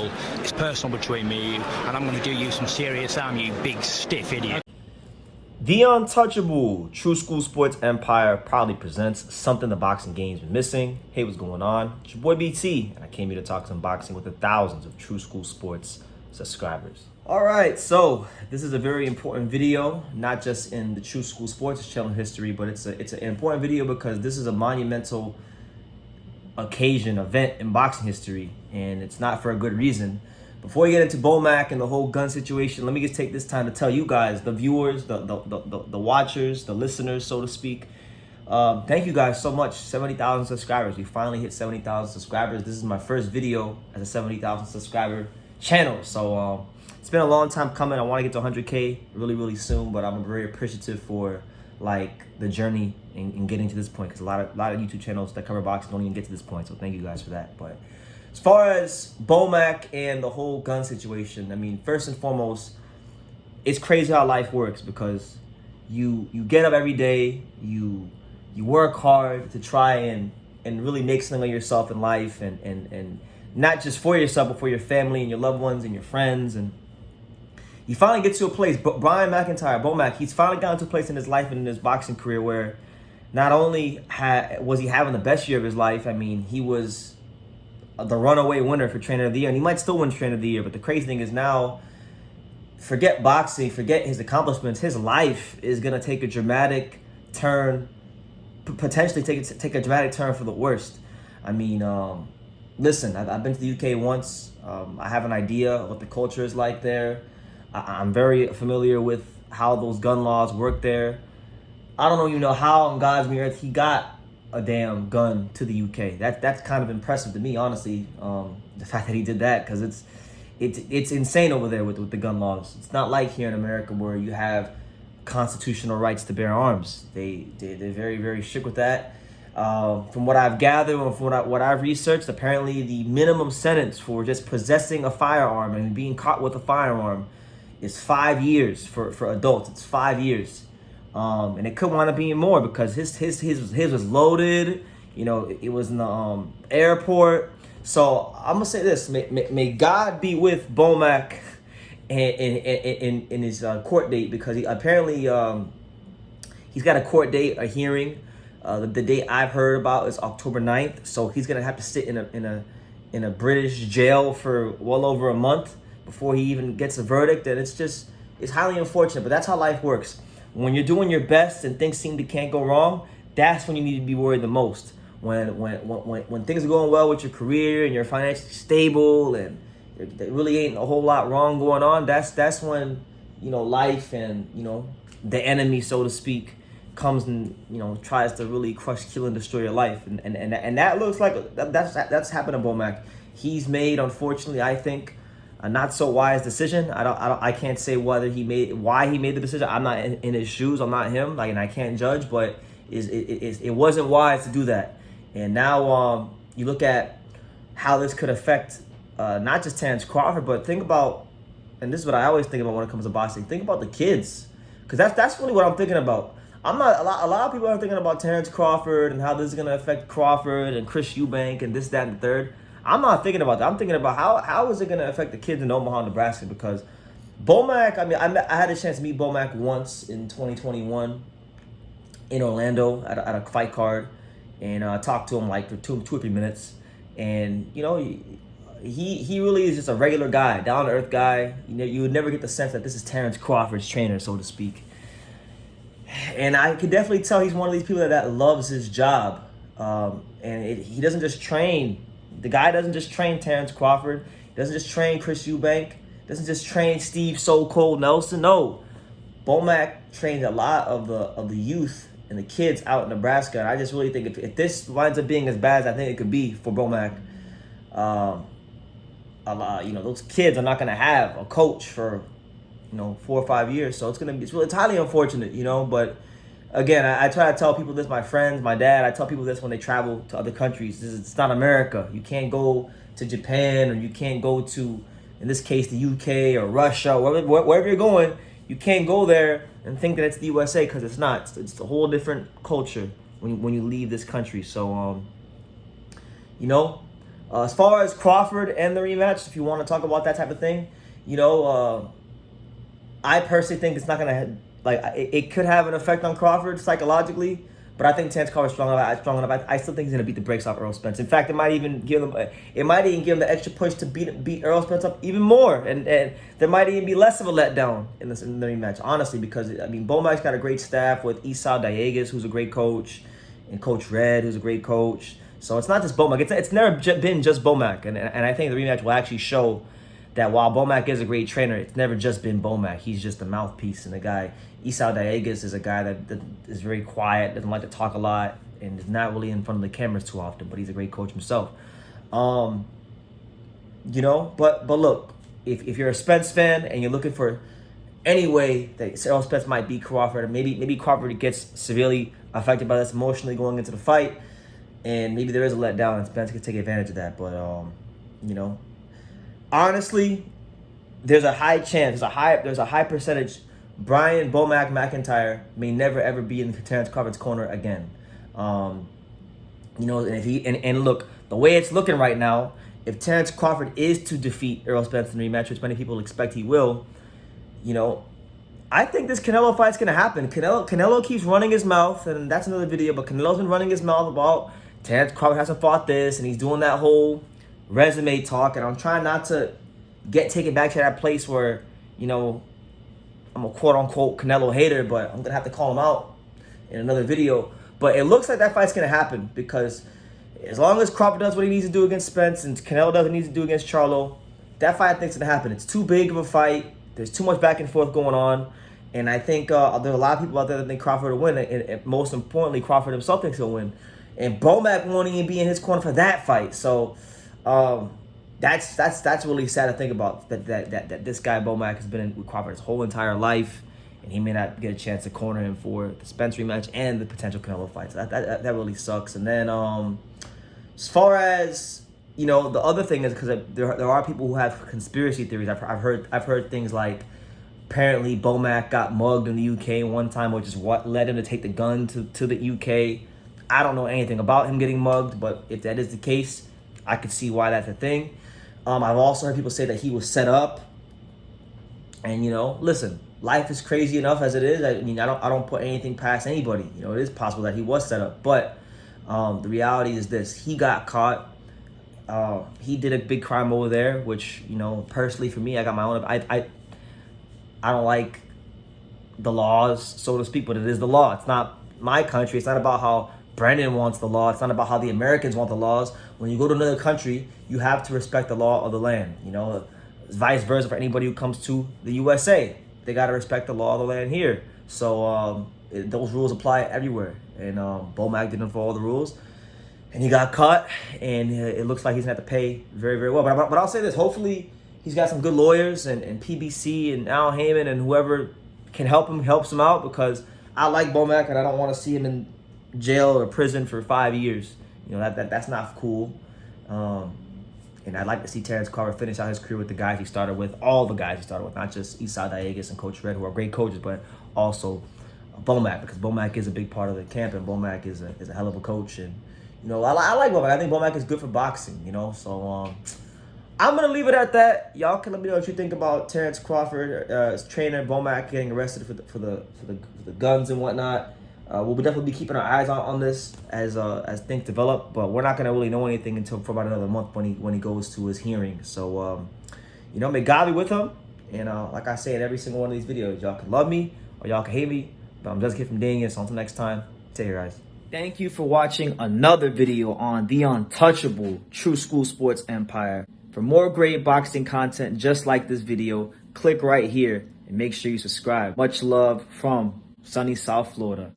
football. It's personal between me and you, and I'm going to do you some serious harm, you big stiff idiot. The Untouchable True School Sports Empire proudly presents something the boxing game's been missing. Hey, what's going on? It's your boy BT, and I came here to talk some boxing with the thousands of True School Sports subscribers. All right, so this is a very important video, not just in the True School Sports channel history, but it's an important video because this is a monumental event in boxing history, and it's not for a good reason. Before we get into Bomac and the whole gun situation, let me just take this time to tell you guys, the viewers, the watchers, the listeners, so to speak, thank you guys so much. 70,000 subscribers. We finally hit 70,000 subscribers. This is my first video as a 70,000 subscriber channel. So it's been a long time coming. I want to get to 100K really soon, but I'm very appreciative for like the journey in getting to this point, because a lot of YouTube channels that cover boxing don't even get to this point. So thank you guys for that. But as far as Bomac and the whole gun situation, I mean, first and foremost, it's crazy how life works, because you get up every day, you work hard to try and really make something of yourself in life, and not just for yourself, but for your family and your loved ones and your friends. And you finally get to a place, Bomac, he's finally gotten to a place in his life and in his boxing career where not only was he having the best year of his life, I mean, he was the runaway winner for Trainer of the Year, and he might still win Trainer of the Year. But the crazy thing is now, forget boxing, forget his accomplishments, his life is gonna take a dramatic turn, potentially take a dramatic turn for the worst. I mean, listen, I've been to the UK once. I have an idea of what the culture is like there. I'm very familiar with how those gun laws work there. I don't even know how on God's green earth he got a damn gun to the UK. That's kind of impressive to me, honestly. The fact that he did that, because it's insane over there with the gun laws. It's not like here in America where you have constitutional rights to bear arms. They're very strict with that. From what I've gathered and from what I've researched, apparently the minimum sentence for just possessing a firearm and being caught with a firearm is 5 years for adults. It's 5 years. And it could wind up being more, because his was loaded. You know, it was in the airport. So I'm gonna say this: may God be with Bomac in his court date, because he apparently he's got a court date, a hearing. The date I've heard about is October 9th. So he's gonna have to sit in a British jail for well over a month before he even gets a verdict. And it's highly unfortunate, but that's how life works. When you're doing your best and things seem to can't go wrong, that's when you need to be worried the most. When things are going well with your career and you're financially stable and there really ain't a whole lot wrong going on, that's when, you know, life and, you know, the enemy, so to speak, comes and, you know, tries to really crush, kill, and destroy your life. And that looks like that's happened to Bomac. He's made, unfortunately, I think, a not so wise decision. I can't say why he made the decision. I'm not in his shoes. I'm not him. Like, and I can't judge. But it wasn't wise to do that. And now you look at how this could affect not just Terence Crawford, but think about, and this is what I always think about when it comes to boxing. Think about the kids, because that's really what I'm thinking about. I'm not a lot of people are thinking about Terence Crawford and how this is gonna affect Crawford and Chris Eubank and this, that, and the third. I'm not thinking about that. I'm thinking about how is it going to affect the kids in Omaha, Nebraska? Because Bomac, I mean, I had a chance to meet Bomac once in 2021 in Orlando at a fight card, and I talked to him like for two or 3 minutes. And, you know, he really is just a regular guy, down-to-earth guy. You know, you would never get the sense that this is Terence Crawford's trainer, so to speak. And I could definitely tell he's one of these people that loves his job. He doesn't just train. The guy doesn't just train Terence Crawford. He doesn't just train Chris Eubank. Doesn't just train Steve So Cold Nelson. No, Bomac trained a lot of the youth and the kids out in Nebraska. And I just really think if this winds up being as bad as I think it could be for Bomac, you know, those kids are not going to have a coach for, you know, 4 or 5 years. So it's highly unfortunate, you know. But again, I try to tell people this, my friends, my dad, I tell people this when they travel to other countries. It's not America. You can't go to Japan, or you can't go to, in this case, the UK or Russia, wherever you're going. You can't go there and think that it's the USA, because it's not. It's a whole different culture when you leave this country. So, you know, As far as Crawford and the rematch, if you want to talk about that type of thing, you know, I personally think it's not gonna it could have an effect on Crawford psychologically, but I think Terence Crawford's strong enough. I still think he's gonna beat the brakes off Errol Spence. In fact, it might even give him the extra push to beat Errol Spence up even more, and there might even be less of a letdown in the rematch. Honestly, because I mean, Bomac's got a great staff with Esau Dieguez, who's a great coach, and Coach Red, who's a great coach. So it's not just Bomac. It's never been just Bomac, and I think the rematch will actually show that while Bomac is a great trainer, it's never just been Bomac. He's just a mouthpiece, and the guy, Esau Dieguez, is a guy that is very quiet, doesn't like to talk a lot, and is not really in front of the cameras too often, but he's a great coach himself. You know, but look, if you're a Spence fan and you're looking for any way that Errol Spence might beat Crawford, and maybe Crawford gets severely affected by this emotionally going into the fight, and maybe there is a letdown, and Spence can take advantage of that. But you know, honestly, there's a high chance, there's a high percentage Bomac Mcintyre may never ever be in Terence Crawford's corner again. You know, and if and look, the way it's looking right now, if Terence Crawford is to defeat Errol Spence in the rematch, which many people expect he will, you know, I think this Canelo fight's gonna happen. Canelo keeps running his mouth, and that's another video, but Canelo's been running his mouth about Terence Crawford hasn't fought this, and he's doing that whole resume talk, and I'm trying not to get taken back to that place where, you know, I'm a quote-unquote Canelo hater, but I'm going to have to call him out in another video. But it looks like that fight's going to happen, because as long as Crawford does what he needs to do against Spence and Canelo does what he needs to do against Charlo, that fight I think is going to happen. It's too big of a fight. There's too much back and forth going on. And I think there's a lot of people out there that think Crawford will win. And most importantly, Crawford himself thinks he'll win. And Bomac won't even be in his corner for that fight. So that's really sad to think about. That this guy Bomac has been with Crawford his whole entire life, and he may not get a chance to corner him for the Spence rematch and the potential Canelo fight. So that really sucks. And then as far as, you know, the other thing is, because there are people who have conspiracy theories. I've heard things like apparently Bomac got mugged in the UK one time, which is what led him to take the gun to the UK. I don't know anything about him getting mugged, but if that is the case, I could see why that's a thing. I've also heard people say that he was set up. And, you know, listen, life is crazy enough as it is. I mean, I don't put anything past anybody. You know, it is possible that he was set up. But the reality is this: he got caught. He did a big crime over there, which, you know, personally for me, I got my own. I don't like the laws, so to speak, but it is the law. It's not my country. It's not about how Brandon wants the law. It's not about how the Americans want the laws. When you go to another country, you have to respect the law of the land. You know, vice versa for anybody who comes to the USA. They got to respect the law of the land here. So those rules apply everywhere. And Bomac didn't follow the rules, and he got caught. And it looks like he's going to have to pay very, very well. But I'll say this: hopefully, he's got some good lawyers, and PBC and Al Heyman and whoever can helps him out, because I like Bomac, and I don't want to see him in jail or prison for 5 years. You know, that's not cool. And I'd like to see Terence Crawford finish out his career with the guys he started with, all the guys he started with, not just Esau Dieguez and Coach Red, who are great coaches, but also Bomac, because Bomac is a big part of the camp, and Bomac is a hell of a coach. And, you know, I like Bomac. I think Bomac is good for boxing, you know. So I'm going to leave it at that. Y'all can let me know what you think about Terence Crawford, his trainer, Bomac, getting arrested for the guns and whatnot. We'll definitely be keeping our eyes on this as things develop, but we're not gonna really know anything until for about another month when he goes to his hearing. So you know, may God be with him. And like I say in every single one of these videos, y'all can love me or y'all can hate me, but I'm just a kid from Daniel. So until next time, take care, guys. Thank you for watching another video on the untouchable True School Sports Empire. For more great boxing content just like this video, click right here and make sure you subscribe. Much love from sunny South Florida.